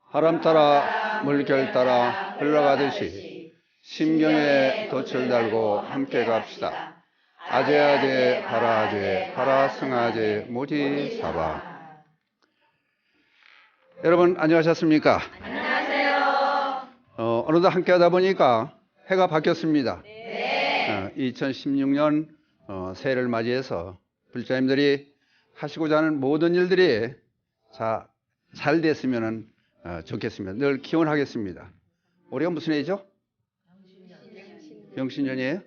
바람 따라 물결 따라 흘러가듯이 심경에 돛을 달고 함께 갑시다. 아재아재 바라아재 바라승아재 모지사바. 여러분 안녕하셨습니까? 안녕하세요. 어느덧 함께 하다 보니까 해가 바뀌었습니다. 네. 2016년 새해를 맞이해서 불자님들이 하시고자 하는 모든 일들이 잘 됐으면 좋겠습니다. 늘 기원하겠습니다. 올해가 무슨 해죠? 병신년이에요?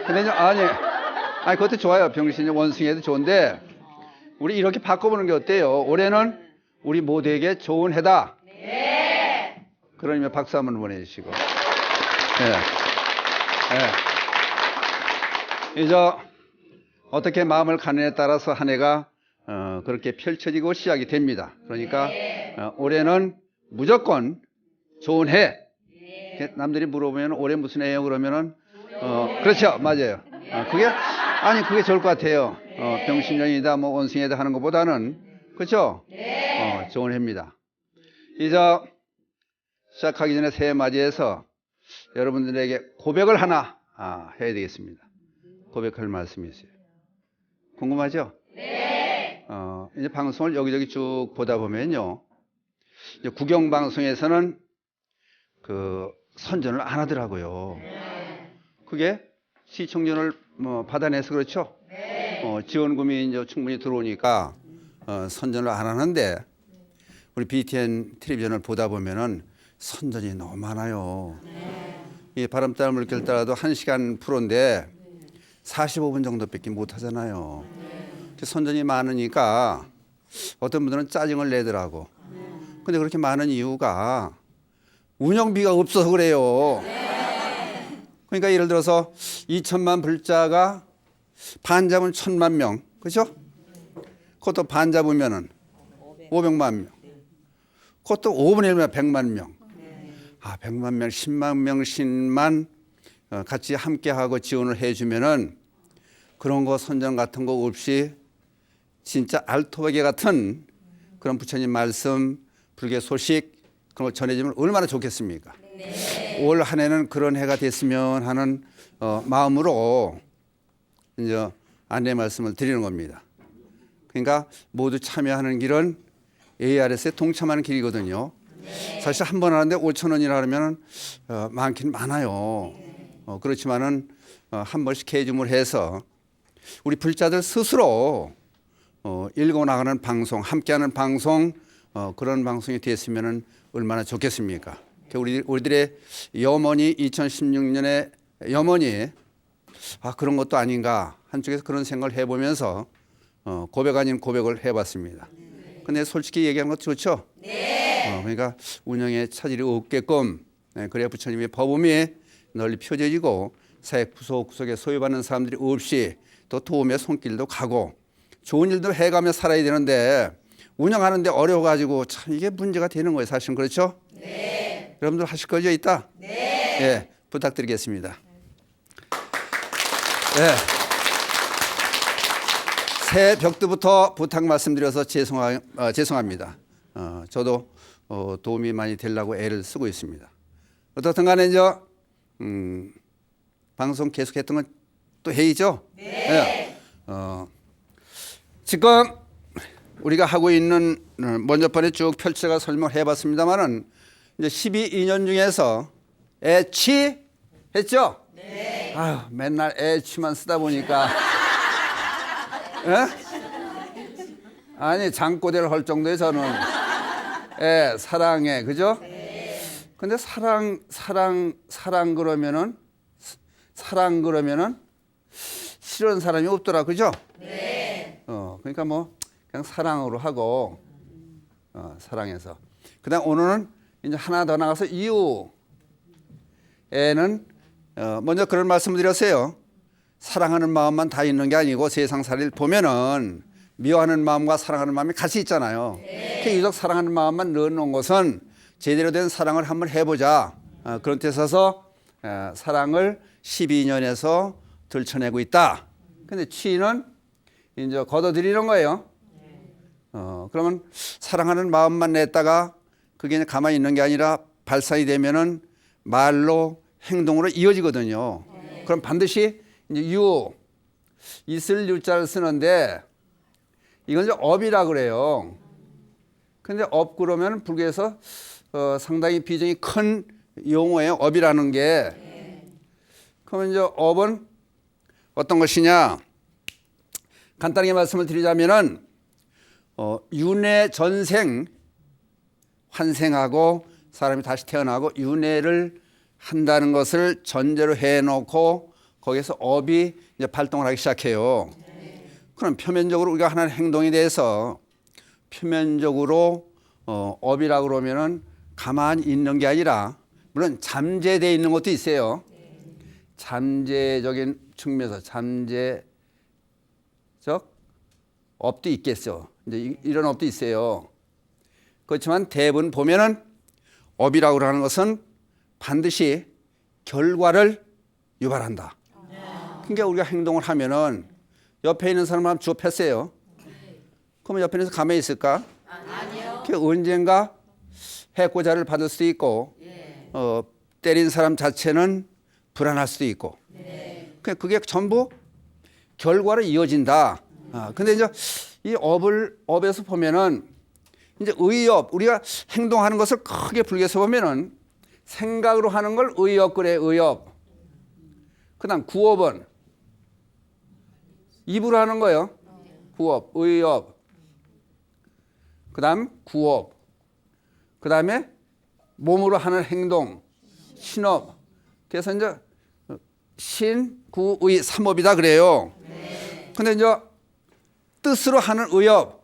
근데 아니 그것도 좋아요. 병신년 원숭이해도 좋은데 우리 이렇게 바꿔보는 게 어때요? 올해는 우리 모두에게 좋은 해다. 네. 그러면 박수 한번 보내주시고. 이제 어떻게 마음을 가느냐에 따라서 한 해가 그렇게 펼쳐지고 시작이 됩니다. 그러니까 올해는 무조건 좋은 해. 남들이 물어보면 올해 무슨 해예요? 그러면은 그렇죠, 맞아요. 그게 좋을 것 같아요. 병신년이다, 뭐 원숭이다 하는 것보다는 그렇죠. 좋은 해입니다. 이제 시작하기 전에 새해 맞이해서 여러분들에게 고백을 하나 해야 되겠습니다. 고백할 말씀이 있어요. 궁금하죠? 네. 이제 방송을 여기저기 쭉 보다 보면요, 이제 국영방송에서는 그 선전을 안 하더라고요. 그게 시청률을 받아내서 그렇죠. 지원금이 이제 충분히 들어오니까 선전을 안 하는데 우리 BTN 텔레비전을 보다 보면은 선전이 너무 많아요. 이 바람 따라 물결 따라도 1시간 프로인데 45분 정도밖에 못 하잖아요. 선전이 많으니까 어떤 분들은 짜증을 내더라고. 근데 그렇게 많은 이유가 운영비가 없어서 그래요. 그러니까 예를 들어서 2천만 불자가 반 잡으면 1,000만 명, 그렇죠? 그것도 반 잡으면은 500만 명. 그것도 5분의 1면 100만 명. 100만 명, 10만 명씩만 같이 함께하고 지원을 해주면은 그런 거 선전 같은 거 없이 진짜 알토베개 같은 그런 부처님 말씀, 불교 소식 그런 거 전해주면 얼마나 좋겠습니까? 올 한 해는 그런 해가 됐으면 하는 마음으로 이제 안내 말씀을 드리는 겁니다. 그러니까 모두 참여하는 길은 ARS에 동참하는 길이거든요. 사실 한 번 하는데 5,000원이라 하면 많긴 많아요. 그렇지만은 한 번씩 해줌을 해서 우리 불자들 스스로 읽어 나가는 방송, 함께하는 방송, 그런 방송이 됐으면 얼마나 좋겠습니까? 우리들의 염원이 2016년에 염원이 그런 것도 아닌가 한쪽에서 그런 생각을 해보면서 고백 아닌 고백을 해봤습니다. 근데 솔직히 얘기하는 것도 좋죠? 그러니까 운영에 차질이 없게끔 그래야 부처님의 법음이 널리 펴져지고 사회 구석구석에 소외받는 사람들이 없이 또 도움의 손길도 가고 좋은 일도 해가며 살아야 되는데 운영하는데 어려워가지고 참 이게 문제가 되는 거예요. 사실은 그렇죠? 네. 여러분들 하실 거죠? 있다? 네. 예, 부탁드리겠습니다. 네. 새해 벽두부터 부탁 말씀드려서 죄송합니다. 저도 도움이 많이 되려고 애를 쓰고 있습니다. 어떻든 간에 이제 방송 계속했던 건 또 회의죠? 네. 지금 우리가 하고 있는 먼저 번에 쭉 펼쳐가 설명해 봤습니다만은 이제 12인연 중에서 애취 했죠? 네. 맨날 애취만 쓰다 보니까 아니 장꼬대를 할 정도의 저는 사랑해, 그죠? 네. 근데 사랑 그러면은 싫은 사람이 없더라, 그죠? 네. 그러니까 뭐 그냥 사랑으로 하고 사랑해서. 그다음 오늘은 이제 하나 더 나가서 이유에는 먼저 그런 말씀을 드렸어요. 사랑하는 마음만 다 있는 게 아니고 세상살이를 보면은 미워하는 마음과 사랑하는 마음이 같이 있잖아요. 유독 사랑하는 마음만 넣어놓은 것은 제대로 된 사랑을 한번 해보자. 그런 뜻에서 사랑을 12년에서 들춰내고 있다. 근데 취는 이제 걷어들이는 거예요. 그러면 사랑하는 마음만 냈다가 그게 이제 가만히 있는 게 아니라 발산이 되면은 말로 행동으로 이어지거든요. 그럼 반드시 이제 있을 유자를 쓰는데 이건 이제 업이라 그래요. 근데 업 그러면 불교에서 상당히 비중이 큰 용어예요. 업이라는 게. 그러면 이제 업은 어떤 것이냐? 간단하게 말씀을 드리자면은 윤회 전생 환생하고 사람이 다시 태어나고 윤회를 한다는 것을 전제로 해놓고 거기서 업이 이제 발동을 하기 시작해요. 그럼 표면적으로 우리가 하는 행동에 대해서 표면적으로 업이라고 그러면은 가만히 있는 게 아니라 물론 잠재되어 있는 것도 있어요. 잠재적인 측면에서 잠재적 업도 있겠죠. 이제 이런 업도 있어요. 그렇지만 대부분 보면은 업이라고 하는 것은 반드시 결과를 유발한다. 그러니까 우리가 행동을 하면은 옆에 있는 사람 한번 주워 팼어요. 그러면 옆에 있는 가만히 있을까? 아니요. 그 언젠가 해코자를 받을 수도 있고, 때린 사람 자체는 불안할 수도 있고, 그게 전부 결과로 이어진다. 근데 이제 이 업에서 보면은 이제 의업, 우리가 행동하는 것을 크게 불교에서 보면은 생각으로 하는 걸 의업 그래, 의업. 그 다음 구업은 입으로 하는 거예요. 구업, 의업. 그 다음 구업. 그 다음에 몸으로 하는 행동, 신업. 그래서 이제 신, 구, 의, 삼업이다 그래요. 근데 이제 뜻으로 하는 의업,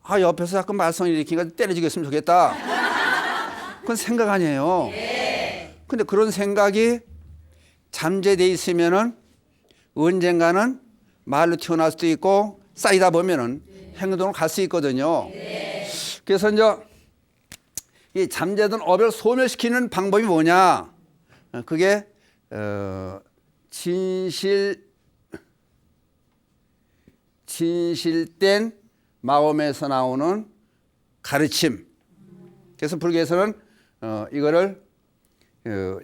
옆에서 자꾸 말썽을 일으키니까 때려주겠으면 좋겠다. 그건 생각 아니에요. 근데 그런 생각이 잠재되어 있으면은 언젠가는 말로 튀어나올 수도 있고 쌓이다 보면은 행동으로 갈 수 있거든요. 그래서 이제 이 잠재된 업을 소멸시키는 방법이 뭐냐? 그게 진실된 마음에서 나오는 가르침. 그래서 불교에서는 이거를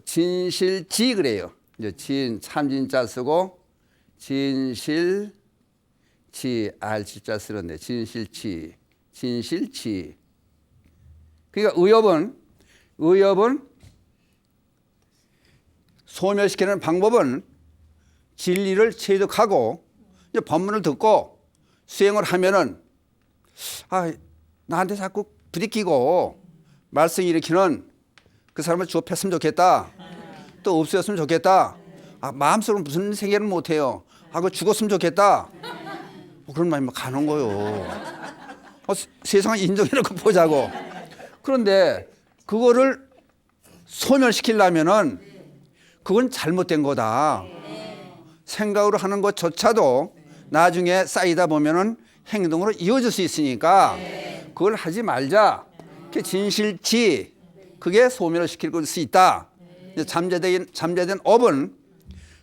진실지 그래요. 이제 참진자 쓰고 진실지 알지자 쓰는데 진실지. 그러니까 의업은 소멸시키는 방법은 진리를 체득하고 이제 법문을 듣고 수행을 하면은 나한테 자꾸 부딪히고 말썽 일으키는 그 사람을 주워 팼으면 좋겠다. 또 없애었으면 좋겠다. 마음속으로 무슨 생각을 못해요. 그거 죽었으면 좋겠다. 그런 마음이 가는 거요. 세상을 인정해놓고 보자고. 그런데 그거를 소멸시키려면은 그건 잘못된 거다. 생각으로 하는 것조차도 나중에 쌓이다 보면은 행동으로 이어질 수 있으니까 그걸 하지 말자. 그게 진실지. 그게 소멸을 시킬 수 있다. 잠재된 업은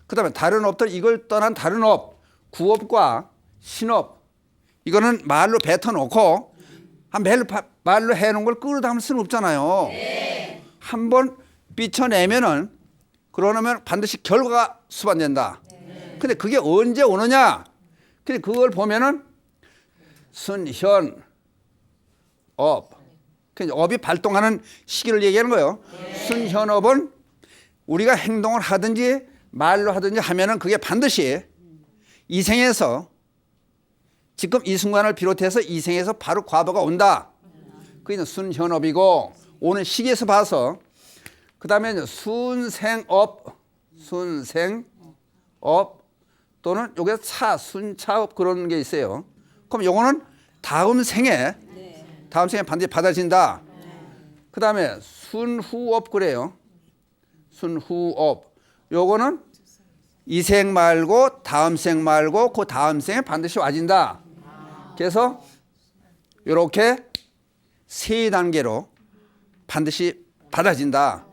그다음에 다른 업들 이걸 떠난 다른 업, 구업과 신업 이거는 말로 뱉어놓고 말로 해놓은 걸 끌어담을 수는 없잖아요. 한번 삐쳐내면은 그러면 반드시 결과가 수반된다. 근데 그게 언제 오느냐? 근데 그걸 보면은 순현 업. 업이 발동하는 시기를 얘기하는 거예요. 순현업은 우리가 행동을 하든지 말로 하든지 하면은 그게 반드시 이 생에서 지금 이 순간을 비롯해서 이 생에서 바로 과보가 온다. 그게 순현업이고 오는 시기에서 봐서 그 다음에 순생업 또는 여기서 순차업 그런 게 있어요. 그럼 요거는 다음 생에 반드시 받아진다. 그 다음에 순후업 그래요. 순후업. 요거는 이 생 말고 다음 생 말고 그 다음 생에 반드시 와진다. 그래서 이렇게 세 단계로 반드시 받아진다.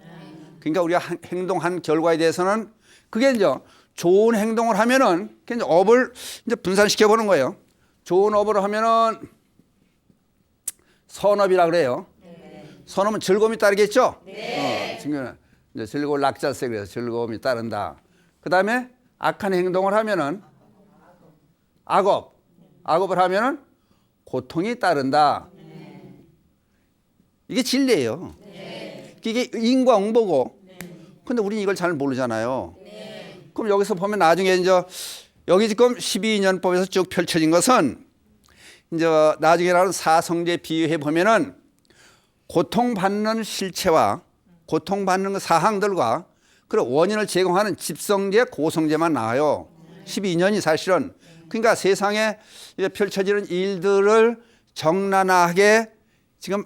그러니까 우리가 행동한 결과에 대해서는 그게 이제 좋은 행동을 하면은 이제 업을 이제 분산시켜 보는 거예요. 좋은 업을 하면은 선업이라 그래요. 선업은 즐거움이 따르겠죠? 지금 이제 즐거울 낙자세 그래서 즐거움이 따른다. 그 다음에 악한 행동을 하면은 악업을 하면은 고통이 따른다. 이게 진리예요. 이게 인과응보고. 근데 우리는 이걸 잘 모르잖아요. 그럼 여기서 보면 나중에 이제 여기 지금 12년법에서 쭉 펼쳐진 것은 이제 나중에 나오는 사성제 비유해 보면은 고통받는 실체와 고통받는 그 사항들과 그리고 원인을 제공하는 집성제, 고성제만 나와요. 12년이 사실은. 그러니까 세상에 펼쳐지는 일들을 적나라하게 지금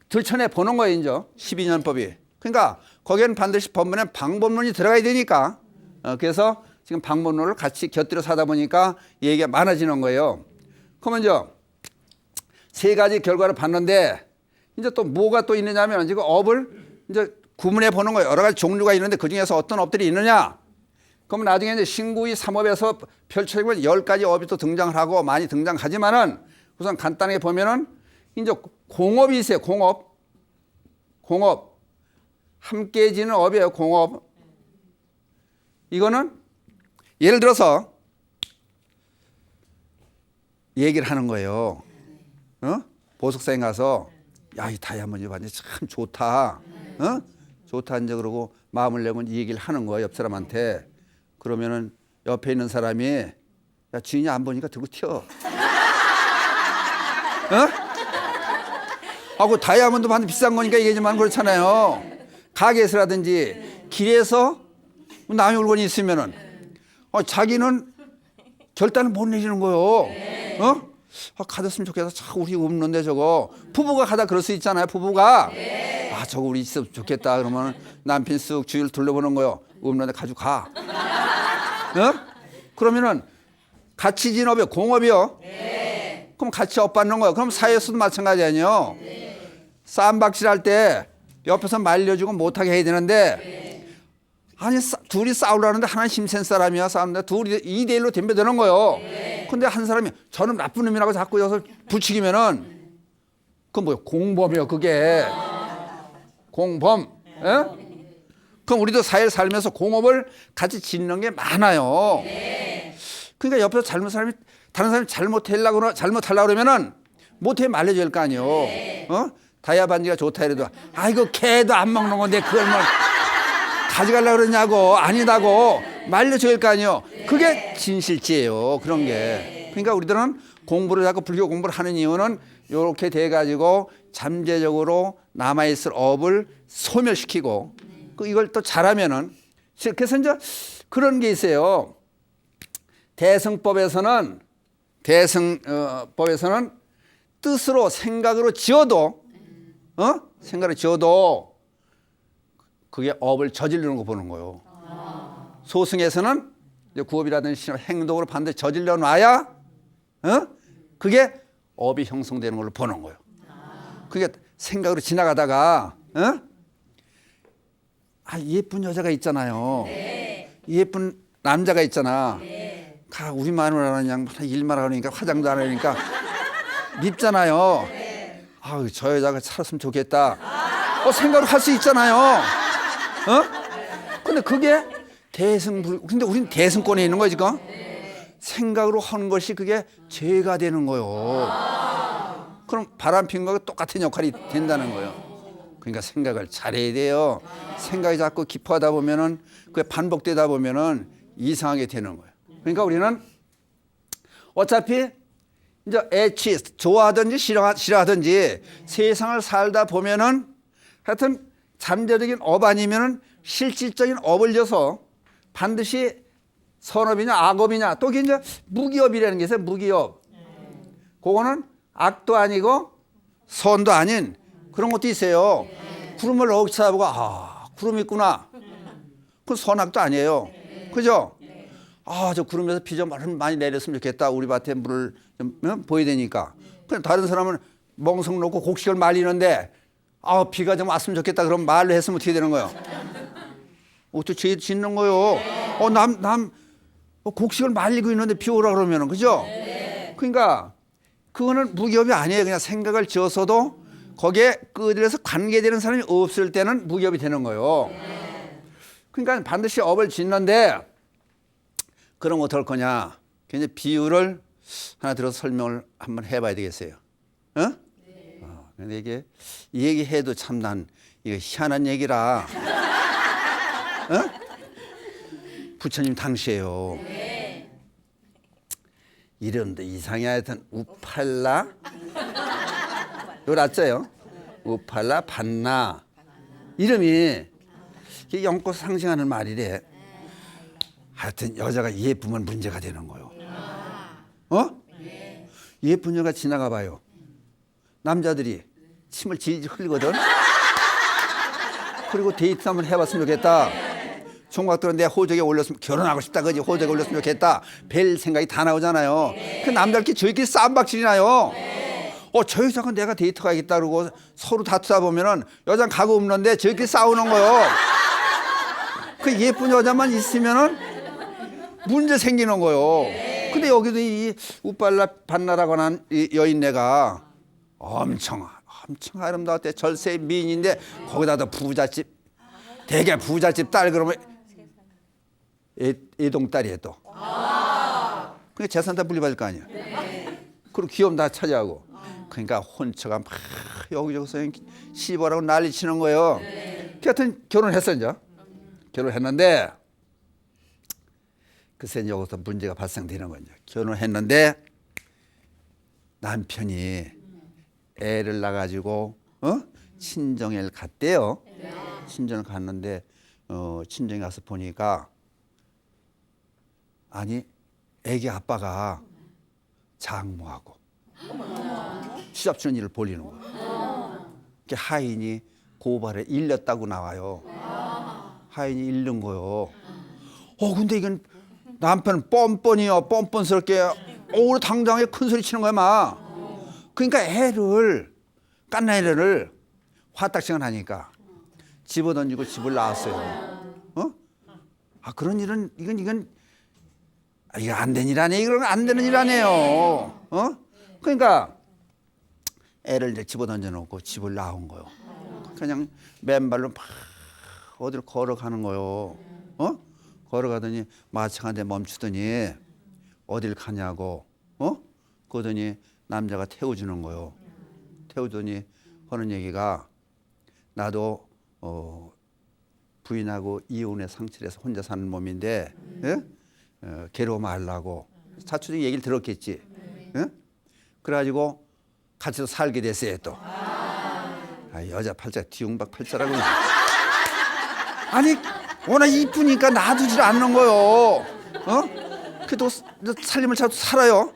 들춰내 보는 거예요, 이제 12년법이. 그러니까 거기에는 반드시 법문에 방법론이 들어가야 되니까. 그래서 지금 방법론을 같이 곁들여서 하다 보니까 얘기가 많아지는 거예요. 그러면 이제 세 가지 결과를 봤는데 이제 또 뭐가 또 있느냐면 지금 업을 이제 구분해 보는 거예요. 여러 가지 종류가 있는데 그 중에서 어떤 업들이 있느냐? 그러면 나중에 이제 신구의 3업에서 펼쳐지면 10가지 업이 또 등장을 하고 많이 등장하지만은 우선 간단하게 보면은 이제 공업이 있어요. 공업. 함께 지는 업이에요. 공업. 이거는 예를 들어서 얘기를 하는 거예요. 보석사에 가서 야, 이 다이아몬드 봤는데 참 좋다. 좋다 이제 그러고 마음을 내고 이 얘기를 하는 거예요. 옆 사람한테. 그러면은 옆에 있는 사람이 야, 주인이 안 보니까 들고 튀어. 그 다이아몬드 봤는데 비싼 거니까 얘기하지만 그렇잖아요. 가게에서라든지 길에서 남의 물건이 있으면은 자기는 결단을 못 내리는 거예요. 가졌으면 좋겠다. 참 우리 없는데 저거. 부부가 가다 그럴 수 있잖아요. 부부가 저거 우리 있으면 좋겠다. 그러면 남편 쓱 주위를 둘러보는 거예요. 없는데 가지고 가. 그러면은 같이 진업이요, 공업이요. 그럼 같이 업 받는 거예요. 그럼 사회에서도 마찬가지 아니에요. 쌈박질 할 때 옆에서 말려주고 못하게 해야 되는데 아니 둘이 싸우려는데 하나는 힘센 사람이야. 싸우는데 둘이 2대1로 덤벼드는 거예요. 근데 한 사람이 저는 나쁜 놈이라고 자꾸 여기서 부추기면은 그건 뭐예요? 공범이에요. 그게 공범. 그럼 우리도 사회를 살면서 공업을 같이 짓는 게 많아요. 그러니까 옆에서 다른 사람이 잘못하려고 그러면은 못해 말려줘야 할 거 아니에요. 다이아 반지가 좋다 이래도 이거 개도 안 먹는 건데 그걸 뭐 가져가려고 그러냐고 아니다고 말려줘야 할 거 아니에요. 그게 진실지예요. 그런 게. 그러니까 우리들은 공부를 자꾸 불교 공부를 하는 이유는 이렇게 돼가지고 잠재적으로 남아있을 업을 소멸시키고 이걸 또 잘하면은 그래서 이제 그런 게 있어요. 대승법에서는 뜻으로 생각으로 지어도 그게 업을 저지르는 거 보는 거예요. 소승에서는 구업이라든지 행동으로 반드시 저질러 놔야 그게 업이 형성되는 걸로 보는 거예요. 그게 생각으로 지나가다가 예쁜 여자가 있잖아요. 예쁜 남자가 있잖아. 우리 마누라는 그냥 일만 하니까 화장도 안 하니까 밉잖아요. 저 여자가 살았으면 좋겠다. 생각을 할 수 있잖아요. 근데 그게 근데 우리는 대승권에 있는 거야, 지금. 생각으로 하는 것이 그게 죄가 되는 거예요. 그럼 바람핀 거와 똑같은 역할이 된다는 거예요. 그러니까 생각을 잘해야 돼요. 생각이 자꾸 깊어하다 보면은 그게 반복되다 보면은 이상하게 되는 거예요. 그러니까 우리는 어차피 이제 좋아하든지 싫어하든지 세상을 살다 보면은 하여튼 잠재적인 업 아니면은 실질적인 업을 져서 반드시 선업이냐 악업이냐 또 이제 무기업이라는 게 있어요. 무기업. 그거는 악도 아니고 선도 아닌 그런 것도 있어요. 구름을 어긋 쳐다보고 구름 있구나. 그건 선악도 아니에요. 그죠? 저 구름에서 비 좀 많이 내렸으면 좋겠다. 우리 밭에 물을 좀 보여야 되니까. 그냥 다른 사람은 멍석 놓고 곡식을 말리는데 비가 좀 왔으면 좋겠다. 그럼 말로 했으면 어떻게 되는 거예요? 어떻게 죄 짓는 거예요? 곡식을 말리고 있는데 비 오라 그러면은 그죠? 그러니까 그거는 무기업이 아니에요. 그냥 생각을 지었어도 거기에 끄들려서 관계되는 사람이 없을 때는 무기업이 되는 거예요. 그러니까 반드시 업을 짓는데 그럼 어떨 거냐? 이제 비유를 하나 들어서 설명을 한번 해봐야 되겠어요. 어? 근데 이게 이 얘기 해도 참 난 이거 희한한 얘기라. 어? 부처님 당시에요. 이름도 이상해. 하여튼 우팔라 요 낫죠요. 우팔라 반나 이름이 이게 영꽃 상징하는 말이래. 하여튼 여자가 예쁘면 문제가 되는 거요. 어? 예쁜 여자가 지나가 봐요. 남자들이 침을 질질 흘리거든. 그리고 데이트 한번 해봤으면 좋겠다. 총각 들은 내 호적에 올렸으면 결혼하고 싶다 그지. 호적에 올렸으면 좋겠다. 별 생각이 다 나오잖아요. 그 남자들끼리 저희끼리 쌈박질이 나요. 저 여자가 내가 데이트 가야겠다 그러고 서로 다투다 보면은 여자는 가고 없는데 저희끼리 싸우는 거요. 그 예쁜 여자만 있으면은 문제 생기는 거요. 근데 여기도 이 우빨라 반나라고 하는 이 여인네가 엄청 아름다웠대. 절세 미인인데 거기다가 부잣집 되게 부잣집 딸 그러면 애동딸이에요 또. 그게 재산 다 물려받을 거 아니야. 그리고 기업 다 차지하고. 그러니까 혼처가 막 여기저기서 시벌하고 난리 치는 거예요. 하여튼 결혼했어 이제. 결혼했는데 글쎄 여기서 문제가 발생되는 거죠. 결혼했는데 남편이 애를 낳아가지고 친정에 갔대요. 친정을 갔는데 친정에 가서 보니까 아니 애기 아빠가 장모하고 시잡치는 일을 벌이는 거예요. 하인이 고발에 일렸다고 나와요. 하인이 잃는 거요. 근데 이건 남편은 뻔뻔히요. 뻔뻔스럽게 오늘 당장에 큰 소리 치는 거야 막. 그러니까 애를 깐나이를 화딱지가 하니까 집어던지고 집을 나왔어요. 그런 일은 이건 이거 안 되는 일 아니에요. 이건 안 되는 일 아니에요. 그러니까 애를 이제 집어던져 놓고 집을 나온 거요. 그냥 맨발로 막 어디로 걸어가는 거요. 걸어가더니 마차 한 대 멈추더니 어딜 가냐고. 그러더니 남자가 태워주는 거요. 태우더니 하는 얘기가 나도 부인하고 이혼의 상처를 해서 혼자 사는 몸인데 괴로워 말라고 사촌이 얘기를 들었겠지. 그래가지고 같이 살게 됐어요 또. 여자 팔자 뒤웅박 팔자라고. 아니 워낙 이쁘니까 놔두질 않는 거요. 그래도 살림을 잘 살아요.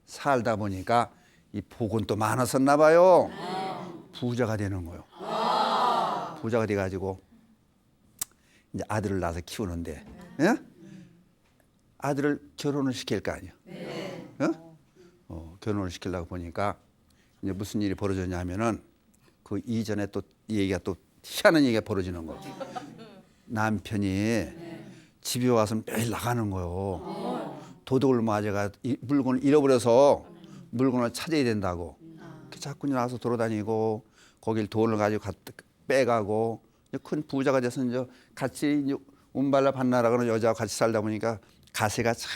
살다 보니까 이 복은 또 많았었나 봐요. 부자가 되는 거요. 부자가 돼가지고 이제 아들을 낳아서 키우는데 아들을 결혼을 시킬 거 아니야. 결혼을 시키려고 보니까 이제 무슨 일이 벌어졌냐면은 그 이전에 또 이 얘기가 또 희한한 얘기가 벌어지는 거. 남편이 집에 와서 매일 나가는 거요. 도둑을 맞아가 물건을 잃어버려서 물건을 찾아야 된다고. 자꾸 나와서 돌아다니고 거길 돈을 가지고 빼가고 큰 부자가 돼서 이제 같이 이제 운발라 반나라고 하는 여자와 같이 살다 보니까 가세가 쫙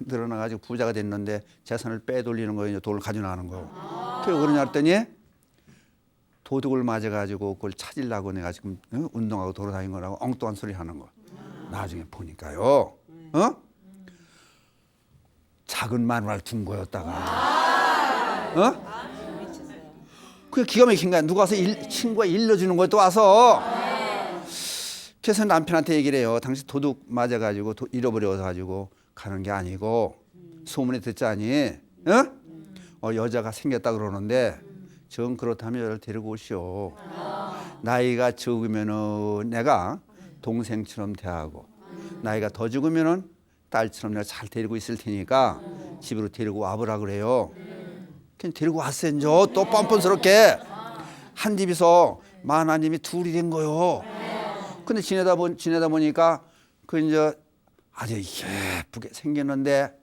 늘어나가지고 부자가 됐는데 재산을 빼돌리는 거예요. 이제 돈을 가져나가는 거예요. 그게 왜 그러냐 했더니 도둑을 맞아가지고 그걸 찾으려고 내가 지금 운동하고 돌아다니는 거라고 엉뚱한 소리 하는 거. 나중에 보니까요. 작은 마누라를 둔 거였다가. 그게 기가 막힌 거야. 누가 와서 친구가 일러주는 거야 또 와서. 그래서 남편한테 얘기를 해요. 당신 도둑 맞아가지고 잃어버려가지고 가는 게 아니고 소문에 듣자니 여자가 생겼다 그러는데 정 그렇다면 여자를 데리고 오시오. 나이가 적으면은 내가 동생처럼 대하고 나이가 더 적으면은 딸처럼 내가 잘 데리고 있을 테니까 집으로 데리고 와보라 그래요. 그냥 데리고 왔어요. 이제 또 뻔뻔스럽게 한 집에서 마나님이 둘이 된 거요. 근데 지내다 보니까 그 이제 아주 예쁘게 생겼는데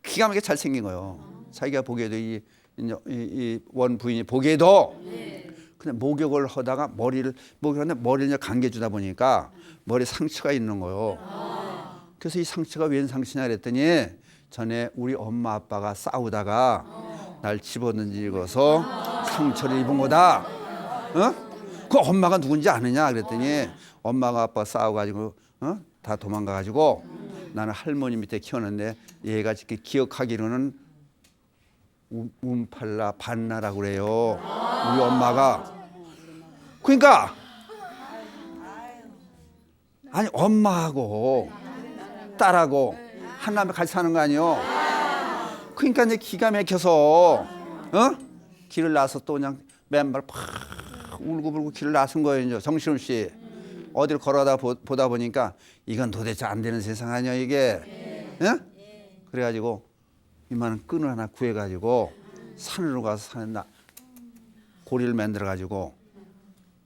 기가 막히게 잘생긴 거예요. 자기가 보기에도 이 원부인이 보기에도. 근데 목욕을 하다가 머리를 감겨주다 보니까 머리에 상처가 있는 거예요. 그래서 이 상처가 웬 상처냐 그랬더니 전에 우리 엄마 아빠가 싸우다가 날 집어던지고서 상처를 입은 거다. 그 엄마가 누군지 아느냐 그랬더니 엄마가 아빠 싸워가지고 다 도망가가지고 나는 할머니 밑에 키웠는데 얘가 이렇게 기억하기로는 움팔라 반나라고 그래요. 우리 엄마가. 그러니까 아니 엄마하고 딸하고 한남에 같이 사는 거 아니요. 그러니까 이제 기가 막혀서 길을 나서 또 그냥 맨발 팍 울고불고 길을 나선 거예요. 이제 정신없이 어디를 걸어다 보다 보니까 이건 도대체 안 되는 세상 아니야 이게. 그래가지고 이만한 끈을 하나 구해가지고 산으로 가서 산에 고리를 만들어가지고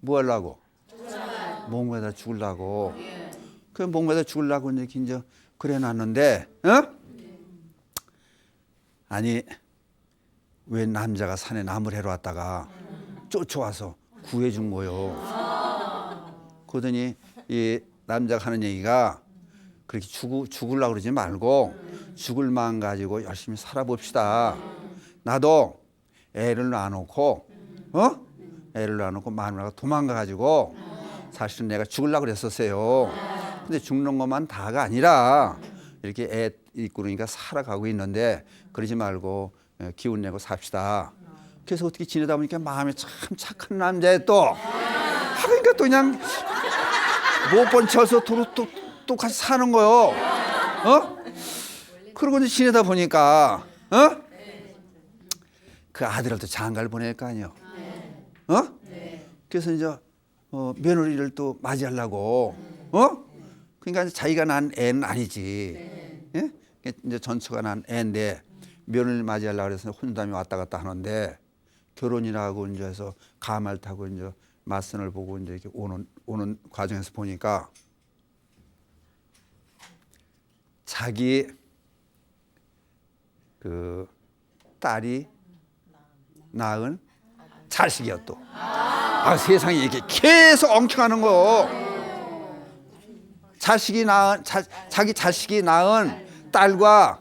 뭐 하려고? 목매다 죽으려고. 그 목매다 죽으려고 이제 그래 놨는데 아니 왜 남자가 산에 나무를 해러 왔다가 쫓아와서 구해준 거요. 그러더니 이 남자가 하는 얘기가 그렇게 죽으려고 그러지 말고 죽을 마음 가지고 열심히 살아봅시다. 나도 애를 낳아놓고 마누라가 도망가가지고 사실은 내가 죽으려고 그랬었어요. 근데 죽는 것만 다가 아니라 이렇게 애 있고 그러니까 살아가고 있는데 그러지 말고 기운 내고 삽시다. 그래서 어떻게 지내다 보니까 마음이 참 착한 남자애 또. 그러니까 또 그냥 못 본 척해서 또 같이 사는 거요. 그러고 이제 지내다 보니까 그 아들한테 장가를 보낼 거 아니에요. 그래서 이제 며느리를 또 맞이하려고. 그러니까 자기가 낳은 애는 아니지. 예? 이제 전처가 낳은 애인데 며느리를 맞이하려고 해서 혼담이 왔다 갔다 하는데 결혼이라고 이제 해서 가마를 타고 이제 맞선을 보고 이제 이렇게 오는 과정에서 보니까 자기 그 딸이 낳은 자식이야 또. 세상에 이렇게 계속 엉켜가는 거. 자기 자식이 낳은 딸과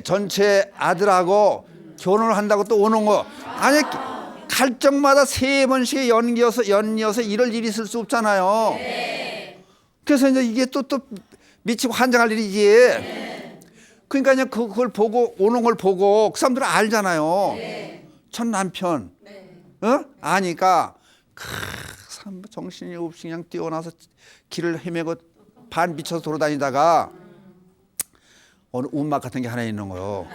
전체 아들하고 결혼을 한다고 또 오는 거. 아니 갈 적마다 3번씩 연이어서 이럴 일이 있을 수 없잖아요. 그래서 이제 이게 또 미치고 환장할 일이지. 그러니까 이제 그걸 보고 오는 걸 보고 그 사람들은 알잖아요. 첫 남편 아니까 정신이 없이 그냥 뛰어나서 길을 헤매고 반 미쳐서 돌아다니다가 어느 운막 같은 게 하나 있는 거요.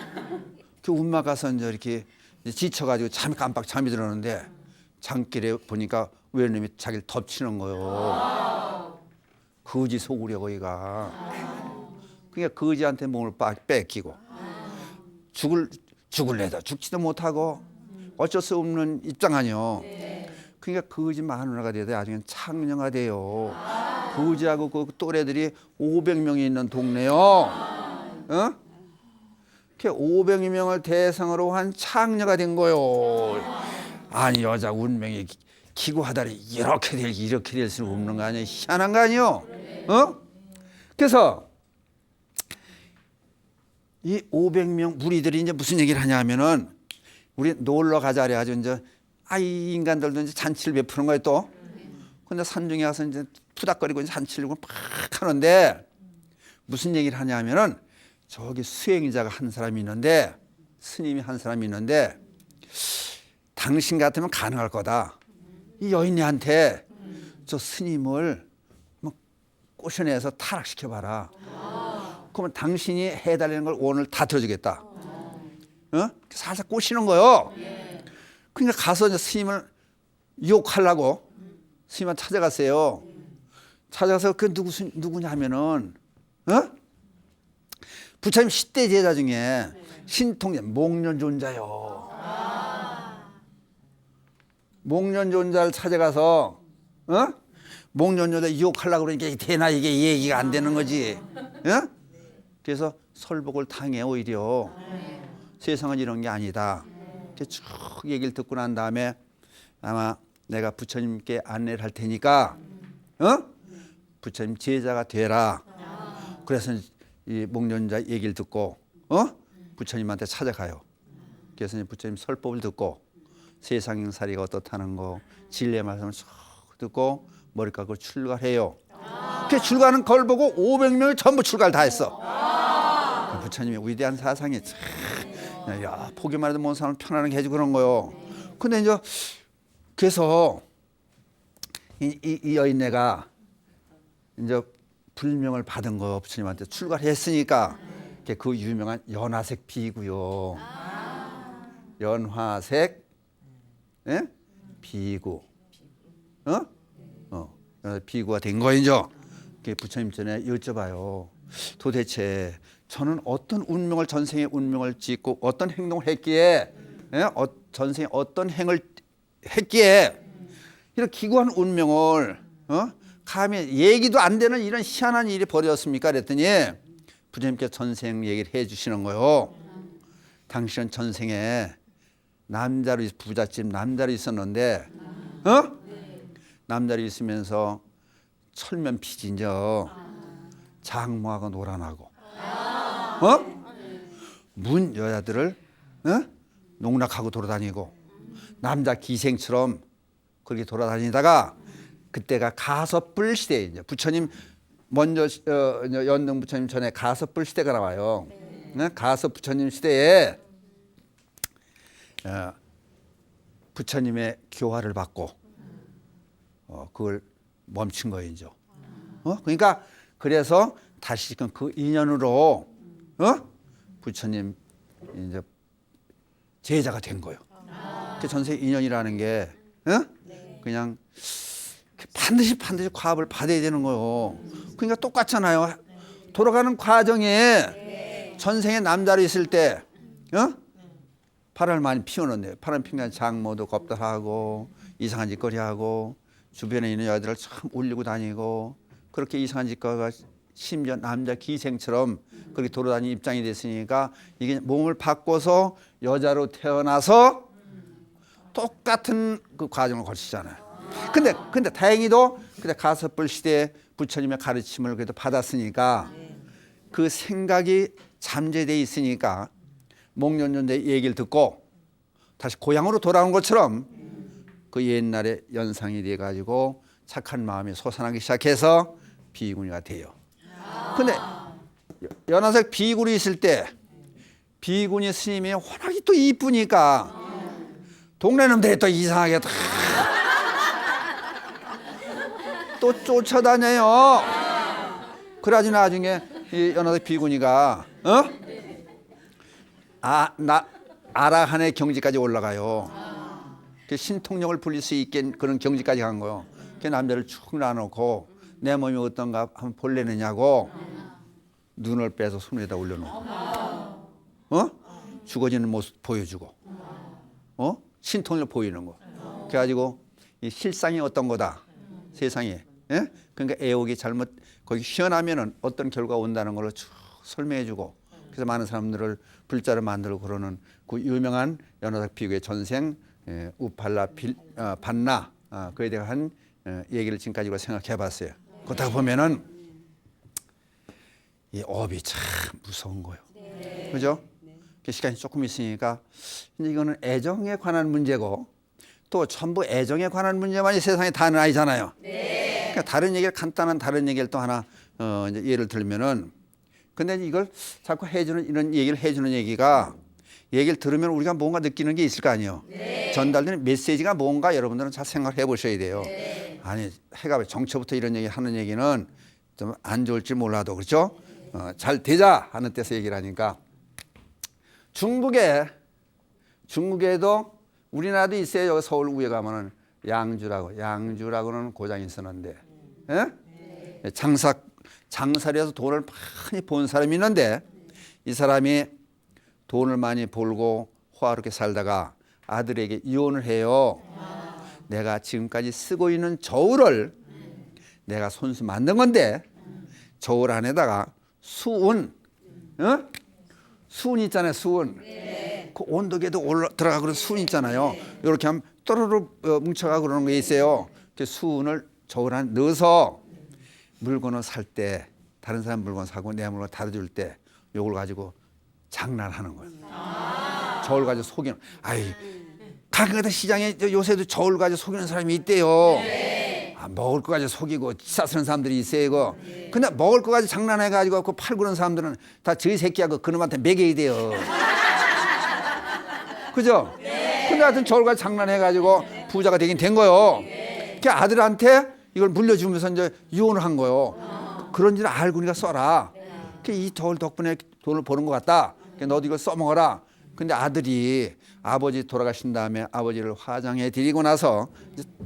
그 운막 가서 이제 이렇게 지쳐가지고 깜빡 잠이 들었는데 장길에 보니까 외놈이 자기를 덮치는 거요. 거지 속으려 거기가. 그러니까 거지한테 몸을 뺏기고 죽을래도 죽지도 못하고 어쩔 수 없는 입장 아니요. 그러니까 거지 마누라가 돼도 나중에 창녀가 돼요. 거지하고 그 또래들이 500명이 있는 동네요. 그 500명을 대상으로 한 창녀가 된 거요. 아니 여자 운명이 기구하다리 이렇게 될 수는 없는 거 아니야. 희한한 거 아니요. 그래서 이 500명 무리들이 이제 무슨 얘기를 하냐면은 우리 놀러 가자 그래가지고 이제 이 인간들도 이제 잔치를 베푸는 거예요 또. 근데 산중에 가서 이제 푸닥거리고 이제 잔치를 막 하는데 무슨 얘기를 하냐면은 저기 수행자가 한 사람이 있는데 스님이 한 사람이 있는데 당신 같으면 가능할 거다. 이 여인한테 저 스님을 꼬셔내서 타락시켜봐라. 그러면 당신이 해달라는 걸 오늘 다 들어주겠다. 살살 꼬시는 거요. 그러니까 가서 이제 스님을 유혹하려고 스님한테 찾아갔어요. 찾아가서 그 누구냐 하면은 부처님 10대 제자 중에 신통제 목련존자요. 목련존자를 찾아가서 목련존자 유혹하려고 그러니까 이게 되나 이게 얘기가 안 되는 거지. 그래서 설복을 당해 오히려. 세상은 이런 게 아니다. 이렇게 쭉 얘기를 듣고 난 다음에 아마 내가 부처님께 안내를 할 테니까 부처님 제자가 되라. 그래서 이 목련자 얘기를 듣고 부처님한테 찾아가요. 그래서 부처님 설법을 듣고 세상살이가 어떻다는 거 진리의 말씀을 쭉 듣고 머리 깎고 출가해요. 그 출가하는 걸 보고 500명이 전부 출가를 다 했어. 부처님의 위대한 사상이 참, 야, 보기만 해도 모든 사람을 편안하게 해주고 그런 거요. 근데 이제 그래서 이 여인네가 이제 불명을 받은 거 부처님한테 출가를 했으니까 그 유명한 연화색 비구요. 연화색 비구. 비구가 된 거이죠. 부처님 전에 여쭤봐요. 도대체 저는 어떤 운명을 전생의 운명을 짓고 어떤 행동을 했기에 전생에 어떤 행을 했기에 이런 기구한 운명을 감히 얘기도 안 되는 이런 희한한 일이 벌어졌습니까? 그랬더니 부처님께서 전생 얘기를 해 주시는 거예요. 당신은 전생에 남자로 부잣집 남자로 있었는데 남자로 있으면서 철면 피진저 장모하고 놀아나고 문 여자들을 농락하고 돌아다니고 남자 기생처럼 그렇게 돌아다니다가 그때가 가섭불 시대에 이제 부처님 먼저 연등 부처님 전에 가섭불 시대가 나와요. 가섭 부처님 시대에 부처님의 교화를 받고 그걸 멈춘 거이죠. 그러니까 그래서 다시금 그 인연으로 부처님 이제 제자가 된 거예요. 그 전세 인연이라는 게 그냥 반드시 과업을 받아야 되는 거예요. 그러니까 똑같잖아요. 돌아가는 과정에 전생에 남자로 있을 때 바람을 많이 피우는데 바람 피우면 장모도 겁달하고 이상한 짓거리 하고 주변에 있는 여자들을 참 울리고 다니고 그렇게 이상한 짓거리가 심지어 남자 기생처럼 그렇게 돌아다니는 입장이 됐으니까 이게 몸을 바꿔서 여자로 태어나서 똑같은 그 과정을 거치잖아요. 근데 다행히도 그때 가섭불 시대에 부처님의 가르침을 그래도 받았으니까 그 생각이 잠재되어 있으니까 목련존자의 얘기를 듣고 다시 고향으로 돌아온 것처럼 그 옛날에 연상이 돼가지고 착한 마음이 솟아나기 시작해서 비구니가 돼요. 근데 연화색 비구니 있을 때 비구니 스님이 워낙에 또 이쁘니까 동네 놈들이 또 이상하게 또 쫓아다녀요. 그래가지고 나중에 이 연화색 비구니가 아라한의 경지까지 올라가요. 신통력을 불릴 수 있게 그런 경지까지 간 거예요. 그 남자를 축 놔놓고 내 몸이 어떤가 한번 볼래느냐고 눈을 빼서 손 위에다 올려놓고 죽어지는 모습 보여주고 신통력 보이는 거. 그래가지고 이 실상이 어떤 거다 세상에. 그러니까 애옥이 잘못 거기 휘어나면은 어떤 결과가 온다는 걸 쭉 설명해주고 그래서 많은 사람들을 불자를 만들고 그러는 그 유명한 연화색 비구의 전생 우팔라 반나 그에 대한 얘기를 지금까지 생각해봤어요. 그러다 보면은 이 업이 참 무서운 거예요. 그죠? 시간이 조금 있으니까 이제 이거는 애정에 관한 문제고 또 전부 애정에 관한 문제만이 세상에 다는 아니잖아요. 그러니까 다른 얘기를 간단한 다른 얘기를 또 하나 이제 예를 들면은 근데 이걸 자꾸 해주는 이런 얘기를 해주는 얘기가 얘기를 들으면 우리가 뭔가 느끼는 게 있을 거 아니에요. 전달되는 메시지가 뭔가 여러분들은 잘 생각해 보셔야 돼요. 아니 해가 정초부터 이런 얘기 하는 얘기는 좀 안 좋을지 몰라도 그렇죠. 잘 되자 하는 뜻에서 얘기를 하니까 중국에도 우리나라도 있어요. 여기 서울 위에 가면은 양주라고는 고장이 있었는데 장사를 해서 돈을 많이 번 사람이 있는데 이 사람이 돈을 많이 벌고 호화롭게 살다가 아들에게 이혼을 해요. 내가 지금까지 쓰고 있는 저울을 내가 손수 만든 건데 저울 안에다가 수은 수은 있잖아요. 수은. 그 온도계도 들어가고 그런 수은 있잖아요. 이렇게 하면 또르르 뭉쳐가고 그러는 게 있어요. 그 수은을 저울 안에 넣어서 물건을 살 때 다른 사람 물건 사고 내 물건 다뤄줄 때 이걸 가지고 장난하는 거예요. 저울 가지고 속이는. 아이 가끔가다 시장에 요새도 저울 가지고 속이는 사람이 있대요. 먹을 거 가지고 속이고 싸쓰는 사람들이 있어요. 이거. 근데 먹을 거 가지고 장난해가지고 그 팔고 그런 사람들은 다 저희 새끼하고 그놈한테 먹여야 돼요. 그죠? 근데 하여튼 저울 가지고 장난해가지고 부자가 되긴 된 거요. 그 아들한테 이걸 물려주면서 이제 이혼을 한 거요. 그런 줄 알고 니가 써라. 이 저울 덕분에 돈을 버는 것 같다. 너도 이걸 써먹어라. 근데 아들이 아버지 돌아가신 다음에 아버지를 화장해 드리고 나서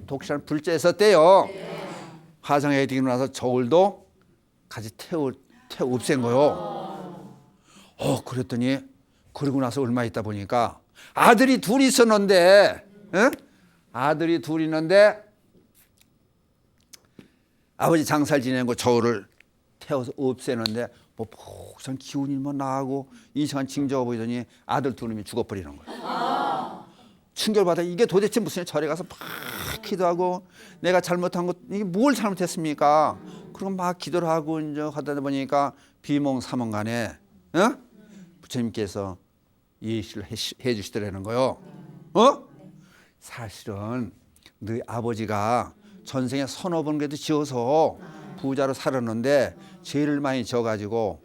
독실한 불자에 썼대요. 화장해 드리고 나서 저울도 같이 태워 없앤 거요. 그랬더니 그러고 나서 얼마 있다 보니까 아들이 둘이 있었는데, 아들이 둘이 있는데 아버지 장사를 지내는 거 저울을 태워서 없애는데 뭐 폭삭 기운이 뭐 나고 이상한 징조가 보이더니 아들 두 놈이 죽어버리는 거예요. 충격받아. 이게 도대체 무슨 절에 가서 막 기도하고 내가 잘못한 것 이게 뭘 잘못했습니까? 그리고 막 기도를 하고 이제 하다 보니까 비몽사몽간에 부처님께서 예시를 해 주시더라는 거요. 사실은 너희 아버지가 전생에 서너 번 그래도 지어서 부자로 살았는데 죄를 많이 져가지고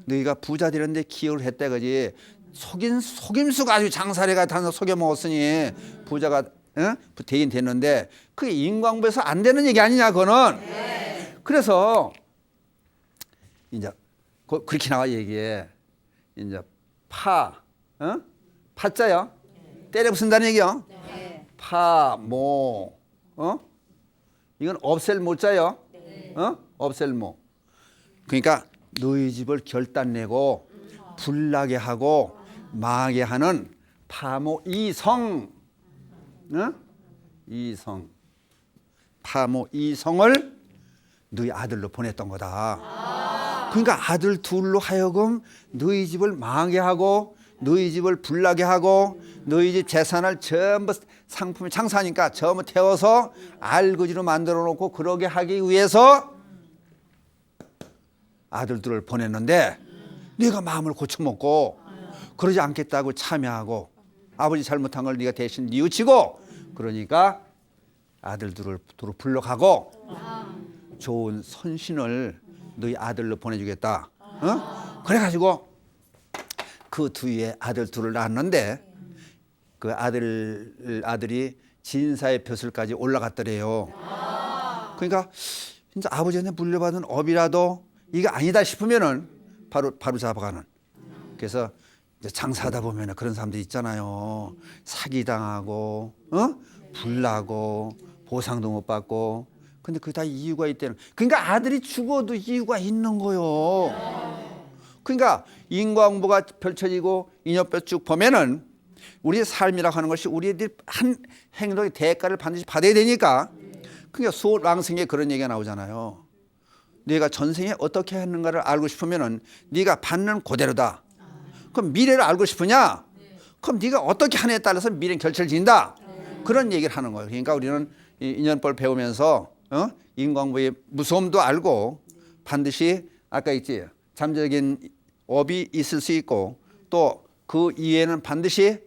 너희가 부자 되는데 기여를 했다 그지. 속임수 가지고 장사를 해가 속여 먹었으니 부자가 되긴 됐는데 그게 인과응보해서 안 되는 얘기 아니냐 그거는. 그래서 이제 그렇게 나와 얘기해. 이제 파자요. 때려 부순다는 얘기요. 파모 이건 없앨 모자요. 없앨 모. 그러니까 너희 집을 결단내고 불나게 하고 망하게 하는 파모 이성. 이성. 파모 이성을 너희 아들로 보냈던 거다. 그러니까 아들 둘로 하여금 너희 집을 망하게 하고 너희 집을 불나게 하고 너희 집 재산을 전부 상품을 장사하니까 전부 태워서 알거지로 만들어 놓고 그러게 하기 위해서 아들들을 보냈는데 네가 마음을 고쳐먹고 그러지 않겠다고 참여하고 아버지 잘못한 걸 네가 대신 뉘우치고 그러니까 아들들을 불러가고 좋은 선신을 너희 아들로 보내주겠다. 그래가지고 그 뒤에 아들 둘을 낳았는데 그 아들이 진사의 벼슬까지 올라갔더래요. 그러니까 진짜 아버지한테 물려받은 업이라도 이게 아니다 싶으면은 바로 잡아가는. 그래서 이제 장사하다 보면은 그런 사람들 있잖아요. 사기당하고, 불나고, 보상도 못 받고. 근데 그게 다 이유가 있다는. 그러니까 아들이 죽어도 이유가 있는 거요. 그러니까 인과응보가 펼쳐지고 인연뼈 쭉 보면은 우리의 삶이라고 하는 것이 우리들이 한 행동의 대가를 반드시 받아야 되니까. 그러니까 수월왕생에 그런 얘기가 나오잖아요. 네가 전생에 어떻게 했는가를 알고 싶으면은 네가 받는 그대로다. 그럼 미래를 알고 싶으냐? 그럼 네가 어떻게 하느냐에 따라서 미래는 결정진다. 그런 얘기를 하는 거예요. 그러니까 우리는 인연법을 배우면서 인과응보의 무서움도 알고 반드시 아까 있지 잠재적인 업이 있을 수 있고 또 그 이해는 반드시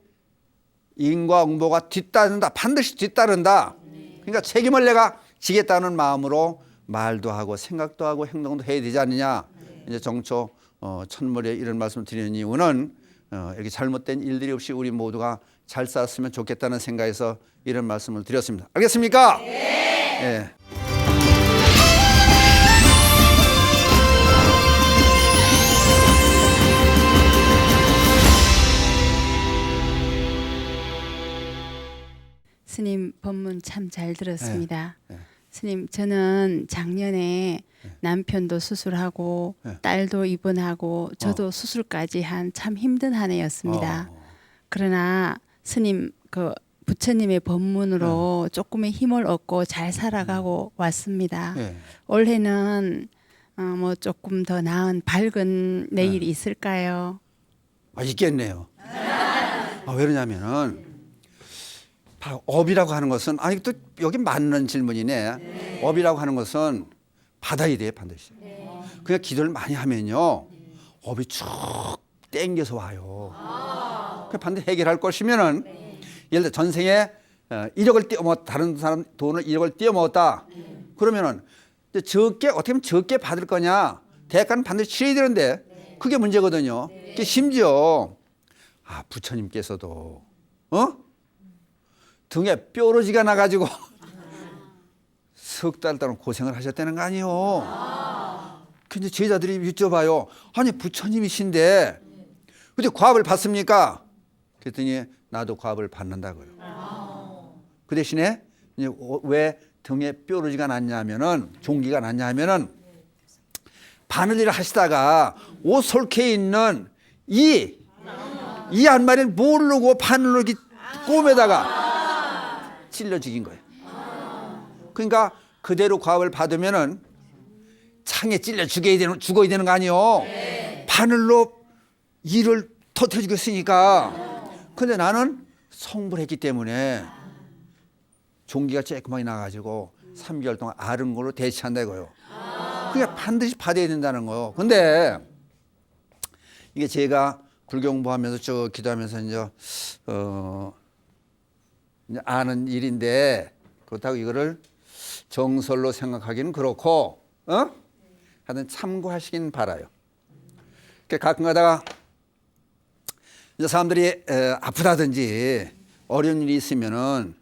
인과응보가 뒤따른다. 반드시 뒤따른다. 그러니까 책임을 내가 지겠다는 마음으로 말도 하고 생각도 하고 행동도 해야 되지 않느냐. 이제 정초 첫머리에 이런 말씀을 드리는 이유는 이렇게 잘못된 일들이 없이 우리 모두가 잘 살았으면 좋겠다는 생각에서 이런 말씀을 드렸습니다. 알겠습니까? 네. 스님 법문 참 잘 들었습니다. 네. 스님 저는 작년에 남편도 수술하고 딸도 입원하고 저도 수술까지 한 참 힘든 한 해였습니다. 그러나 스님 그 부처님의 법문으로 조금의 힘을 얻고 잘 살아가고 왔습니다. 올해는 뭐 조금 더 나은 밝은 내일이 있을까요? 있겠네요. 왜 그러냐면은 업이라고 하는 것은 또 여기 맞는 질문이네. 업이라고 하는 것은 받아야 돼요, 반드시. 그냥 기도를 많이 하면요, 업이 쭉 땡겨서 와요. 그 반드시 해결할 것이면은, 예를 들어 전생에 1억을 띄어먹었다, 다른 사람 돈을 1억을 띄어먹었다. 그러면은 이제 적게, 어떻게 하면 적게 받을 거냐, 대가는 반드시 치러야 되는데 그게 문제거든요. 심지어 부처님께서도 등에 뾰루지가 나가지고 석 달 동안 고생을 하셨다는 거 아니에요. 근데 제자들이 여쭤봐요. 아니 부처님이신데 근데 과업을 받습니까? 그랬더니 나도 과업을 받는다고요. 그 대신에 이제 왜 등에 뾰루지가 났냐면은, 종기가 났냐면은, 바느질을 하시다가 옷 솔케에 있는 이 한 마리를 모르고 바늘로 이렇게 꿰매다가 찔러 죽인 거예요. 그러니까 그대로 과업을 받으면은 창에 찔려 죽어야 되는 거 아니에요. 바늘로 이를 터뜨려 죽였으니까. 근데 나는 성불을 했기 때문에 종기가 쬐끄맣게 나가지고 3개월 동안 앓은 걸로 대체한다 이거요. 그러니까 반드시 받아야 된다는 거예요. 근데 이게 제가 불교 공부하면서 쭉 기도하면서 이제 아는 일인데, 그렇다고 이거를 정설로 생각하기는 그렇고, 하여튼 참고하시긴 바라요. 가끔 가다가 이제 사람들이 아프다든지 어려운 일이 있으면은,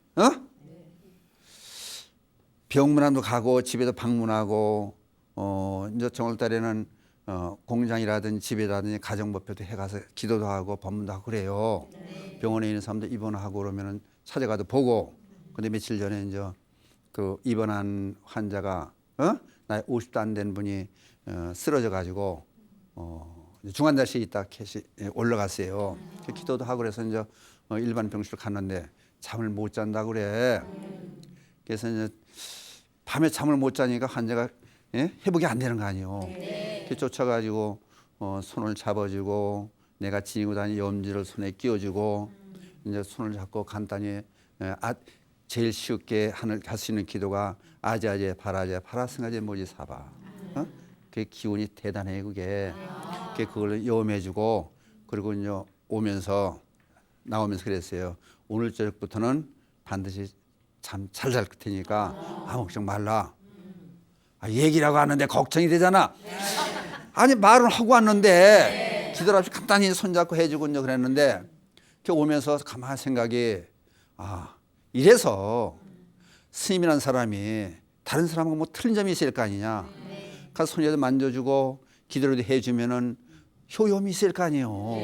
병문안도 가고 집에도 방문하고, 이제 정월달에는 공장이라든지 집에라든지 가정법회도 해가서 기도도 하고 법문도 하고 그래요. 병원에 있는 사람들 입원하고 그러면은 찾아가도 보고. 근데 며칠 전에 이제 그 입원한 환자가 나이 50도 안 된 분이 쓰러져 가지고 중환자실에 있다 캐시 올라갔어요. 기도도 하고 그래서 이제 일반 병실로 갔는데 잠을 못 잔다 그래. 그래서 이제 밤에 잠을 못 자니까 환자가 회복이 안 되는 거 아니에요. 쫓아가지고 손을 잡아주고, 내가 지니고 다니는 염지를 손에 끼워주고, 이제 손을 잡고 간단히 제일 쉽게 할 수 있는 기도가 아자제 바라제 파라승아제 모지사바. 그 기운이 대단해요. 그걸 염해주고, 그리고 이제 나오면서 그랬어요. 오늘 저녁부터는 반드시 잠 잘 잘 테니까 아무 걱정 말라. 얘기라고 하는데 걱정이 되잖아. 아니 말은 하고 왔는데 기도를 없이 간단히 손잡고 해주고 이제 그랬는데, 오면서 가만히 생각이, 이래서 스님이라는 사람이 다른 사람하고 뭐 틀린 점이 있을 거 아니냐. 가서 손이라도 만져주고 기도라도 해주면은 효용이 있을 거 아니에요.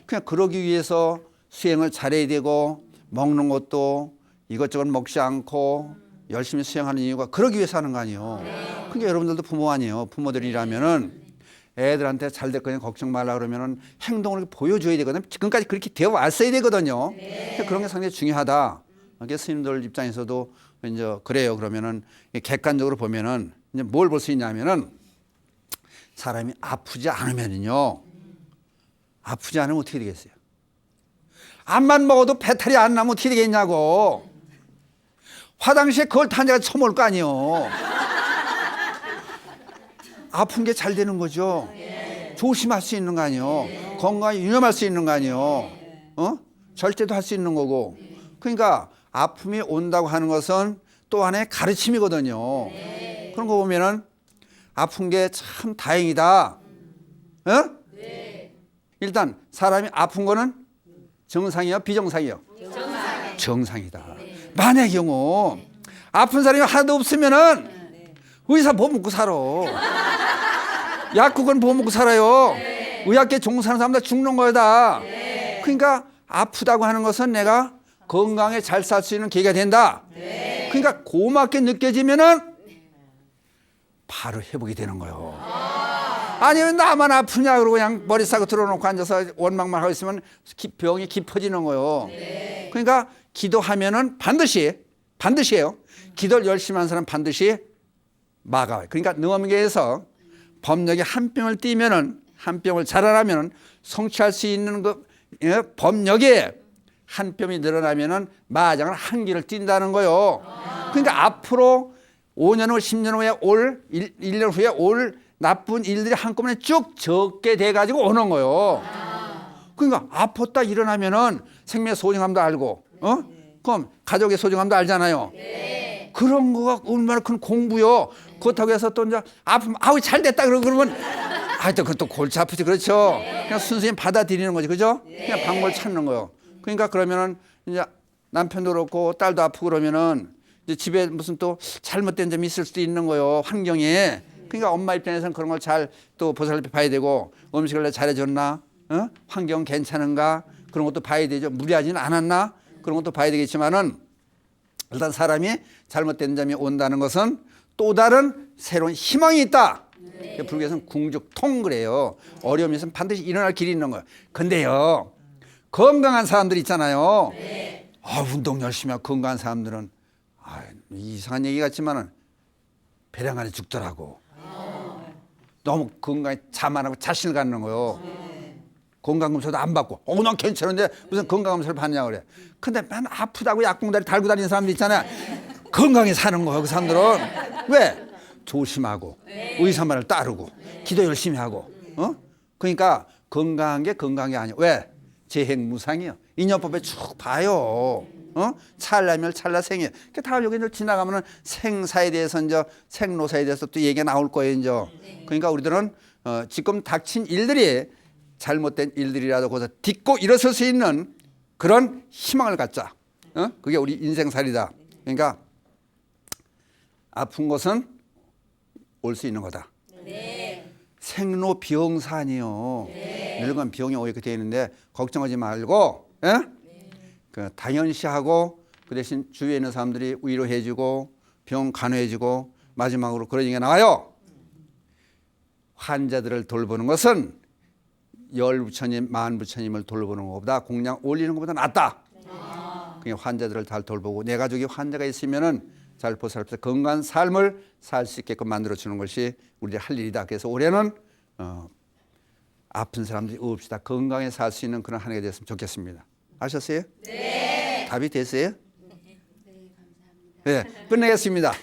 그냥 그러기 위해서 수행을 잘해야 되고, 먹는 것도 이것저것 먹지 않고 열심히 수행하는 이유가 그러기 위해서 하는 거 아니에요. 그러니까 여러분들도 부모 아니에요. 부모들이라면은 애들한테 잘 될 거냐 걱정 말라 그러면은 행동을 보여줘야 되거든요. 지금까지 그렇게 되어 왔어야 되거든요. 그런 게 상당히 중요하다. 그래서 스님들 입장에서도 이제 그래요. 그러면은 객관적으로 보면은 이제 뭘 볼 수 있냐면은, 사람이 아프지 않으면은요, 아프지 않으면 어떻게 되겠어요? 암만 먹어도 배탈이 안 나면 어떻게 되겠냐고. 화장실에 그걸 다 내가 처먹을 거 아니에요. 아픈 게 잘 되는 거죠. 조심할 수 있는 거 아니에요. 건강에 유념할 수 있는 거 아니에요. 절제도 할 수 있는 거고. 그러니까 아픔이 온다고 하는 것은 또 하나의 가르침이거든요. 그런 거 보면은 아픈 게 참 다행이다. 일단 사람이 아픈 거는 정상이요, 비정상이요? 정상이다. 만약의 경우 아픈 사람이 하나도 없으면은 의사 뭐 먹고 살아? 약국은 뭐 먹고 살아요? 의학계 종사하는 사람 다 죽는 거다. 그러니까 아프다고 하는 것은 내가 건강에 잘 살 수 있는 계기가 된다. 그러니까 고맙게 느껴지면은 바로 회복이 되는 거예요. 아니면 나만 아프냐 그러고 그냥 머리 싸고 들어놓고 앉아서 원망만 하고 있으면 병이 깊어지는 거예요. 그러니까 기도하면은 반드시예요. 기도를 열심히 하는 사람 반드시 막아요. 그러니까 능엄계에서 법력이 한 뼘을 뛰면은 한 뼘을 자라나면은 성취할 수 있는 그 법력이 한 뼘이 늘어나면은 마장을 한 길을 뛴다는 거요. 그러니까 앞으로 5년 후, 10년 후에 1년 후에 올 나쁜 일들이 한꺼번에 쭉 적게 돼가지고 오는 거요. 그러니까 아파 딱 일어나면은 생명의 소중함도 알고, 그럼 가족의 소중함도 알잖아요. 그런 거가 얼마나 큰 공부요. 그렇다고 해서 또 이제 아프면 아우 잘 됐다 그러면 또 그것도 골치 아프지. 그렇죠. 그냥 순수히 받아들이는 거지. 그죠? 그냥 방법을 찾는 거요. 그러니까 그러면은 이제 남편도 그렇고 딸도 아프고 그러면은 이제 집에 무슨 또 잘못된 점이 있을 수도 있는 거요. 환경에. 그러니까 엄마 입장에서는 그런 걸 잘 또 보살펴 봐야 되고, 음식을 내가 잘해줬나? 환경 괜찮은가? 그런 것도 봐야 되죠. 무리하지는 않았나? 그런 것도 봐야 되겠지만은 일단 사람이 잘못된 점이 온다는 것은 또 다른 새로운 희망이 있다. 불교에서는 궁죽통 그래요. 어려움이 있으면 반드시 일어날 길이 있는 거예요. 근데요, 건강한 사람들 있잖아요. 운동 열심히 하고 건강한 사람들은 이상한 얘기 같지만은 배량 안에 죽더라고. 너무 건강에 잠 안 하고 자신을 갖는 거요. 건강검사도 안 받고, 난 괜찮은데 무슨 건강검사를 받냐 그래. 근데 맨 아프다고 약봉다리 달고 다니는 사람들 있잖아요. 건강히 사는 거예요. 그 사람들은. 왜? 조심하고, 의사 말을 따르고, 기도 열심히 하고, 그러니까 건강한 게 건강한 게 아니에요. 왜? 재행무상이요. 인연법에 쭉 봐요. 찰나멸 찰나생이에요. 다 여기 이제 지나가면은 생사에 대해서 이제 생로사에 대해서 또 얘기가 나올 거예요. 이제. 그러니까 우리들은 지금 닥친 일들이 잘못된 일들이라도 거기서 딛고 일어설 수 있는 그런 희망을 갖자. 그게 우리 인생살이다. 그러니까 아픈 것은 올 수 있는 거다. 생로병사 아니에요. 늙은 병이 오게 되어 있는데 걱정하지 말고, 그 당연시하고, 그 대신 주위에 있는 사람들이 위로해주고 병 간호해주고, 마지막으로 그런 얘기가 나와요. 환자들을 돌보는 것은 열부처님 만부처님을 돌보는 것보다 공양 올리는 것보다 낫다. 그냥 환자들을 잘 돌보고 내 가족이 환자가 있으면은 잘 보살펴서 건강한 삶을 살 수 있게끔 만들어 주는 것이 우리의 할 일이다. 그래서 올해는 아픈 사람들이 없이 다 건강에 살 수 있는 그런 한 해가 됐으면 좋겠습니다. 아셨어요? 네. 답이 됐어요? 네, 끝내겠습니다.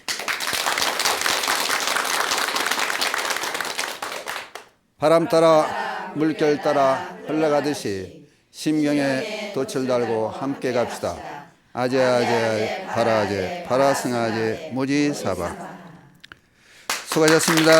바람 따라 물결 따라 흘러가듯이 심경에 돛을 달고 함께 갑시다. 아제아제 바라아제 바라승아제 모지사바. 수고하셨습니다.